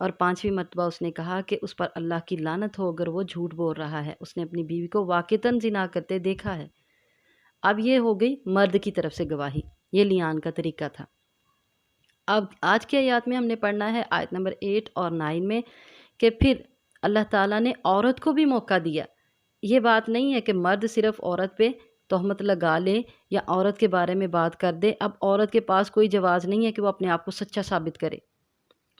اور 5ویں مرتبہ اس نے کہا کہ اس پر اللہ کی لعنت ہو اگر وہ جھوٹ بول رہا ہے، اس نے اپنی بیوی کو واقعتاً زنا کرتے دیکھا ہے۔ اب یہ ہو گئی مرد کی طرف سے گواہی، یہ لیان کا طریقہ تھا۔ اب آج کی آیات میں ہم نے پڑھنا ہے آیت نمبر 8 اور 9 میں کہ پھر اللہ تعالیٰ نے عورت کو بھی موقع دیا۔ یہ بات نہیں ہے کہ مرد صرف عورت پہ تہمت لگا لے یا عورت کے بارے میں بات کر دے، اب عورت کے پاس کوئی جواز نہیں ہے کہ وہ اپنے آپ کو سچا ثابت کرے،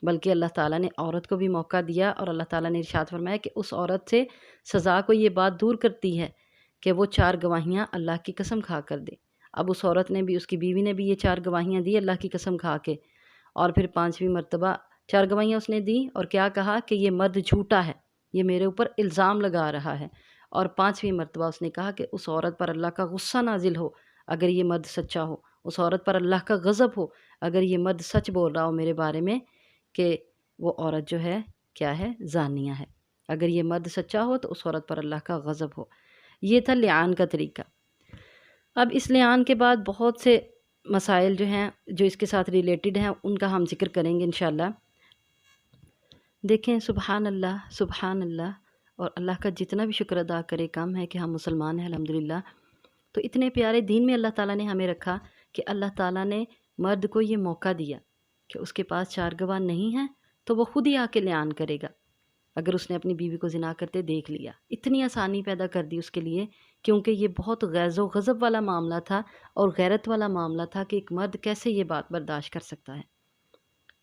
بلکہ اللہ تعالیٰ نے عورت کو بھی موقع دیا، اور اللہ تعالیٰ نے ارشاد فرمایا کہ اس عورت سے سزا کو یہ بات دور کرتی ہے کہ وہ 4 گواہیاں اللہ کی قسم کھا کر دے۔ اب اس عورت نے بھی، اس کی بیوی نے بھی یہ 4 گواہیاں دی اللہ کی قسم کھا کے، اور پھر 5ویں مرتبہ 4 گواہیاں اس نے دی اور کیا کہا کہ یہ مرد جھوٹا ہے، یہ میرے اوپر الزام لگا رہا ہے، اور 5ویں مرتبہ اس نے کہا کہ اس عورت پر اللہ کا غصہ نازل ہو اگر یہ مرد سچا ہو، اس عورت پر اللہ کا غضب ہو اگر یہ مرد سچ بول رہا ہو میرے بارے میں کہ وہ عورت جو ہے کیا ہے، زانیہ ہے۔ اگر یہ مرد سچا ہو تو اس عورت پر اللہ کا غضب ہو۔ یہ تھا لعان کا طریقہ۔ اب اس لعان کے بعد بہت سے مسائل جو ہیں جو اس کے ساتھ ریلیٹڈ ہیں ان کا ہم ذکر کریں گے انشاءاللہ۔ دیکھیں سبحان اللہ، اور اللہ کا جتنا بھی شکر ادا کرے کم ہے کہ ہم مسلمان ہیں الحمدللہ۔ تو اتنے پیارے دین میں اللہ تعالیٰ نے ہمیں رکھا کہ اللہ تعالیٰ نے مرد کو یہ موقع دیا کہ اس کے پاس 4 گواہ نہیں ہیں تو وہ خود ہی آ کے لعان کرے گا اگر اس نے اپنی بیوی کو زنا کرتے دیکھ لیا۔ اتنی آسانی پیدا کر دی اس کے لیے، کیونکہ یہ بہت غیظ و غضب والا معاملہ تھا اور غیرت والا معاملہ تھا کہ ایک مرد کیسے یہ بات برداشت کر سکتا ہے۔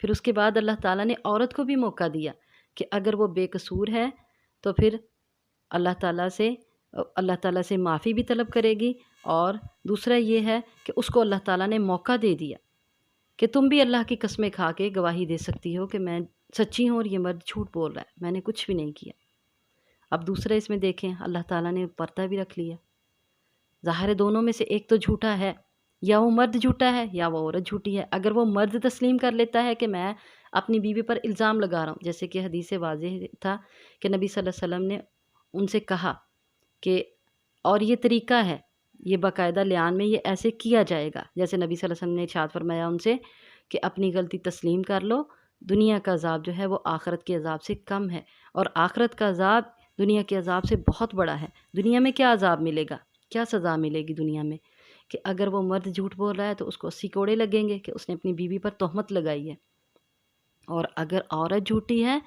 پھر اس کے بعد اللہ تعالیٰ نے عورت کو بھی موقع دیا کہ اگر وہ بے قصور ہے تو پھر اللہ تعالیٰ سے معافی بھی طلب کرے گی، اور دوسرا یہ ہے کہ اس کو اللہ تعالیٰ نے موقع دے دیا کہ تم بھی اللہ کی قسمیں کھا کے گواہی دے سکتی ہو کہ میں سچی ہوں اور یہ مرد جھوٹ بول رہا ہے، میں نے کچھ بھی نہیں کیا۔ اب دوسرا اس میں دیکھیں اللہ تعالیٰ نے پردہ بھی رکھ لیا۔ ظاہر ہے دونوں میں سے ایک تو جھوٹا ہے، یا وہ مرد جھوٹا ہے یا وہ عورت جھوٹی ہے۔ اگر وہ مرد تسلیم کر لیتا ہے کہ میں اپنی بیوی پر الزام لگا رہا ہوں، جیسے کہ حدیث واضح تھا کہ نبی صلی اللہ علیہ وسلم نے ان سے کہا کہ اور یہ طریقہ ہے، یہ باقاعدہ لعان میں یہ ایسے کیا جائے گا، جیسے نبی صلی اللہ علیہ وسلم نے ارشاد فرمایا ان سے کہ اپنی غلطی تسلیم کر لو، دنیا کا عذاب جو ہے وہ آخرت کے عذاب سے کم ہے، اور آخرت کا عذاب دنیا کے عذاب سے بہت بڑا ہے۔ دنیا میں کیا عذاب ملے گا، کیا سزا ملے گی دنیا میں، کہ اگر وہ مرد جھوٹ بول رہا ہے تو اس کو 80 کوڑے لگیں گے کہ اس نے اپنی بیوی پر تہمت لگائی ہے، اور اگر عورت جھوٹی ہے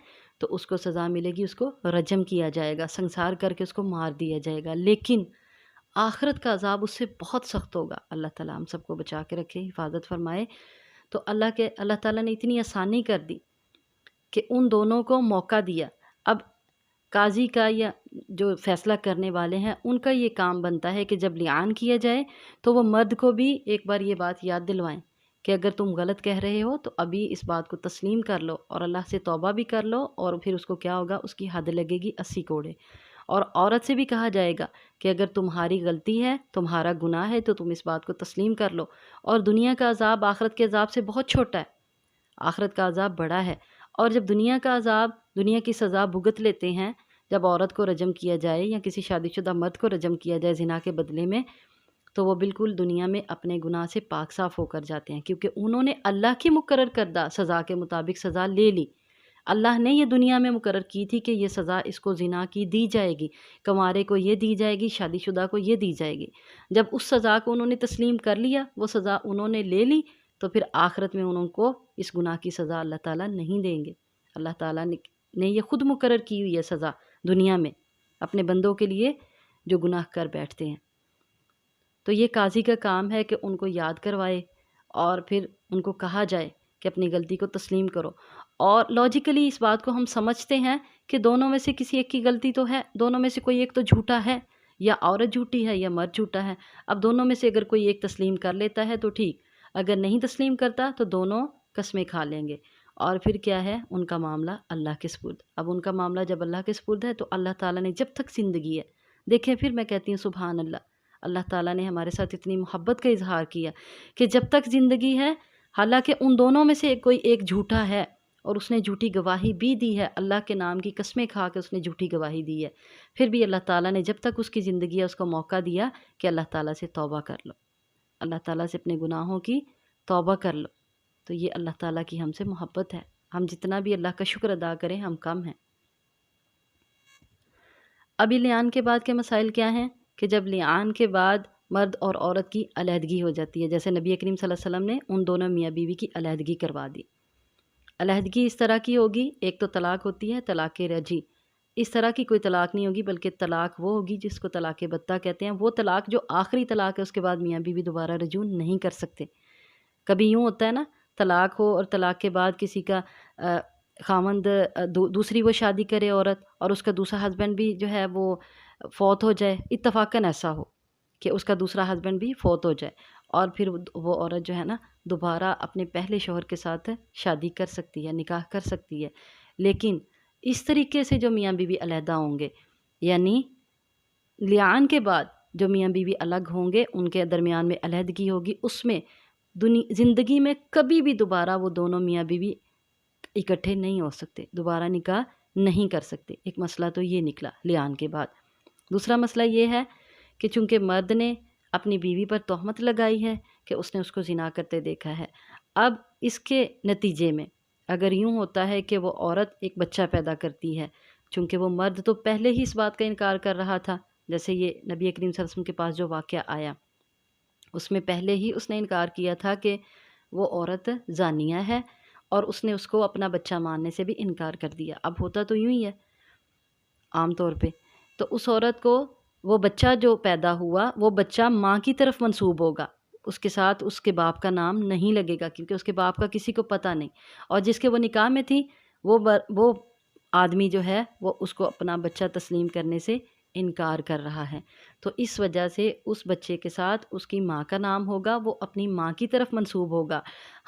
تو اس کو سزا ملے گی، اس کو رجم کیا جائے گا، سنسار کر کے اس کو مار دیا جائے گا۔ لیکن آخرت کا عذاب اس سے بہت سخت ہوگا۔ اللہ تعالیٰ ہم سب کو بچا کے رکھے، حفاظت فرمائے۔ تو اللہ تعالیٰ نے اتنی آسانی کر دی کہ ان دونوں کو موقع دیا۔ اب قاضی کا یا جو فیصلہ کرنے والے ہیں ان کا یہ کام بنتا ہے کہ جب لعان کیا جائے تو وہ مرد کو بھی ایک بار یہ بات یاد دلوائیں کہ اگر تم غلط کہہ رہے ہو تو ابھی اس بات کو تسلیم کر لو اور اللہ سے توبہ بھی کر لو، اور پھر اس کو کیا ہوگا، اس کی حد لگے گی 80 کوڑے۔ اور عورت سے بھی کہا جائے گا کہ اگر تمہاری غلطی ہے، تمہارا گناہ ہے، تو تم اس بات کو تسلیم کر لو، اور دنیا کا عذاب آخرت کے عذاب سے بہت چھوٹا ہے، آخرت کا عذاب بڑا ہے۔ اور جب دنیا کا عذاب، دنیا کی سزا بھگت لیتے ہیں، جب عورت کو رجم کیا جائے یا کسی شادی شدہ مرد کو رجم کیا جائے زنا کے بدلے میں، تو وہ بالکل دنیا میں اپنے گناہ سے پاک صاف ہو کر جاتے ہیں، کیونکہ انہوں نے اللہ کی مقرر کردہ سزا کے مطابق سزا لے لی۔ اللہ نے یہ دنیا میں مقرر کی تھی کہ یہ سزا اس کو زنا کی دی جائے گی، کنوارے کو یہ دی جائے گی، شادی شدہ کو یہ دی جائے گی۔ جب اس سزا کو انہوں نے تسلیم کر لیا، وہ سزا انہوں نے لے لی، تو پھر آخرت میں انہوں کو اس گناہ کی سزا اللہ تعالیٰ نہیں دیں گے۔ اللہ تعالیٰ نے یہ خود مقرر کی ہوئی ہے سزا دنیا میں اپنے بندوں کے لیے جو گناہ کر بیٹھتے ہیں۔ تو یہ قاضی کا کام ہے کہ ان کو یاد کروائے اور پھر ان کو کہا جائے کہ اپنی غلطی کو تسلیم کرو۔ اور لاجیکلی اس بات کو ہم سمجھتے ہیں کہ دونوں میں سے کسی ایک کی غلطی تو ہے، دونوں میں سے کوئی ایک تو جھوٹا ہے، یا عورت جھوٹی ہے یا مرد جھوٹا ہے۔ اب دونوں میں سے اگر کوئی ایک تسلیم کر لیتا ہے تو ٹھیک، اگر نہیں تسلیم کرتا تو دونوں قسمیں کھا لیں گے، اور پھر کیا ہے، ان کا معاملہ اللہ کے سپرد۔ اب ان کا معاملہ جب اللہ کے سپرد ہے تو اللہ تعالیٰ نے جب تک زندگی ہے، دیکھیں پھر میں کہتی ہوں سبحان اللہ، اللہ تعالیٰ نے ہمارے ساتھ اتنی محبت کا اظہار کیا کہ جب تک زندگی ہے، حالانکہ ان دونوں میں سے کوئی ایک جھوٹا ہے اور اس نے جھوٹی گواہی بھی دی ہے، اللہ کے نام کی قسمیں کھا کے اس نے جھوٹی گواہی دی ہے، پھر بھی اللہ تعالیٰ نے جب تک اس کی زندگی ہے اس کو موقع دیا کہ اللہ تعالیٰ سے توبہ کر لو، اللہ تعالیٰ سے اپنے گناہوں کی توبہ کر لو۔ تو یہ اللہ تعالیٰ کی ہم سے محبت ہے۔ ہم جتنا بھی اللہ کا شکر ادا کریں ہم کم ہیں۔ ابھی لعان کے بعد کے مسائل کیا ہیں کہ جب لعان کے بعد مرد اور عورت کی علیحدگی ہو جاتی ہے، جیسے نبی کریم صلی اللہ علیہ وسلم نے ان دونوں میاں بیوی کی علیحدگی کروا دی۔ علیحدگی اس طرح کی ہوگی، ایک تو طلاق ہوتی ہے طلاق رجعی، اس طرح کی کوئی طلاق نہیں ہوگی بلکہ طلاق وہ ہوگی جس کو طلاق بتہ کہتے ہیں، وہ طلاق جو آخری طلاق ہے، اس کے بعد میاں بیوی دوبارہ رجوع نہیں کر سکتے۔ کبھی یوں ہوتا ہے نا، طلاق ہو اور طلاق کے بعد کسی کا خاوند دوسری وہ شادی کرے عورت، اور اس کا دوسرا ہسبینڈ بھی جو ہے وہ فوت ہو جائے، اتفاقاً ایسا ہو کہ اس کا دوسرا ہسبینڈ بھی فوت ہو جائے، اور پھر وہ عورت جو ہے نا دوبارہ اپنے پہلے شوہر کے ساتھ شادی کر سکتی ہے، نکاح کر سکتی ہے۔ لیکن اس طریقے سے جو میاں بیوی علیحدہ ہوں گے، یعنی لعان کے بعد جو میاں بیوی الگ ہوں گے، ان کے درمیان میں علیحدگی ہوگی، اس میں زندگی میں کبھی بھی دوبارہ وہ دونوں میاں بیوی اکٹھے نہیں ہو سکتے، دوبارہ نکاح نہیں کر سکتے۔ ایک مسئلہ تو یہ نکلا لعان کے بعد۔ دوسرا مسئلہ یہ ہے کہ چونکہ مرد نے اپنی بیوی پر تہمت لگائی ہے کہ اس نے اس کو زنا کرتے دیکھا ہے، اب اس کے نتیجے میں اگر یوں ہوتا ہے کہ وہ عورت ایک بچہ پیدا کرتی ہے، چونکہ وہ مرد تو پہلے ہی اس بات کا انکار کر رہا تھا، جیسے یہ نبی کریم صلی اللہ علیہ وسلم کے پاس جو واقعہ آیا اس میں پہلے ہی اس نے انکار کیا تھا کہ وہ عورت زانیہ ہے، اور اس نے اس کو اپنا بچہ ماننے سے بھی انکار کر دیا۔ اب ہوتا تو یوں ہی ہے عام طور پہ، تو اس عورت کو وہ بچہ جو پیدا ہوا وہ بچہ ماں کی طرف منسوب ہوگا، اس کے ساتھ اس کے باپ کا نام نہیں لگے گا، کیونکہ اس کے باپ کا کسی کو پتہ نہیں، اور جس کے وہ نکاح میں تھی وہ آدمی جو ہے وہ اس کو اپنا بچہ تسلیم کرنے سے انکار کر رہا ہے، تو اس وجہ سے اس بچے کے ساتھ اس کی ماں کا نام ہوگا، وہ اپنی ماں کی طرف منسوب ہوگا۔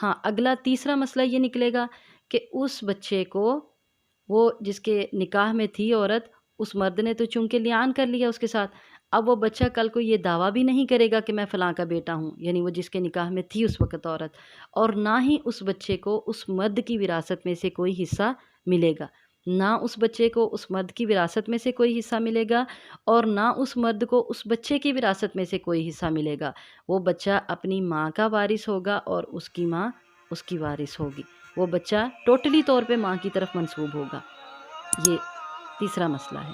ہاں، اگلا تیسرا مسئلہ یہ نکلے گا کہ اس بچے کو وہ جس کے نکاح میں تھی عورت، اس مرد نے تو چونکہ لعان کر لیا اس کے ساتھ، اب وہ بچہ کل کو یہ دعویٰ بھی نہیں کرے گا کہ میں فلاں کا بیٹا ہوں، یعنی وہ جس کے نکاح میں تھی اس وقت عورت، اور نہ ہی اس بچے کو اس مرد کی وراثت میں سے کوئی حصہ ملے گا، نہ اس بچے کو اس مرد کی وراثت میں سے کوئی حصہ ملے گا، اور نہ اس مرد کو اس بچے کی وراثت میں سے کوئی حصہ ملے گا۔ وہ بچہ اپنی ماں کا وارث ہوگا اور اس کی ماں اس کی وارث ہوگی، وہ بچہ ٹوٹلی طور پہ ماں کی طرف منسوب ہوگا۔ یہ تیسرا مسئلہ ہے۔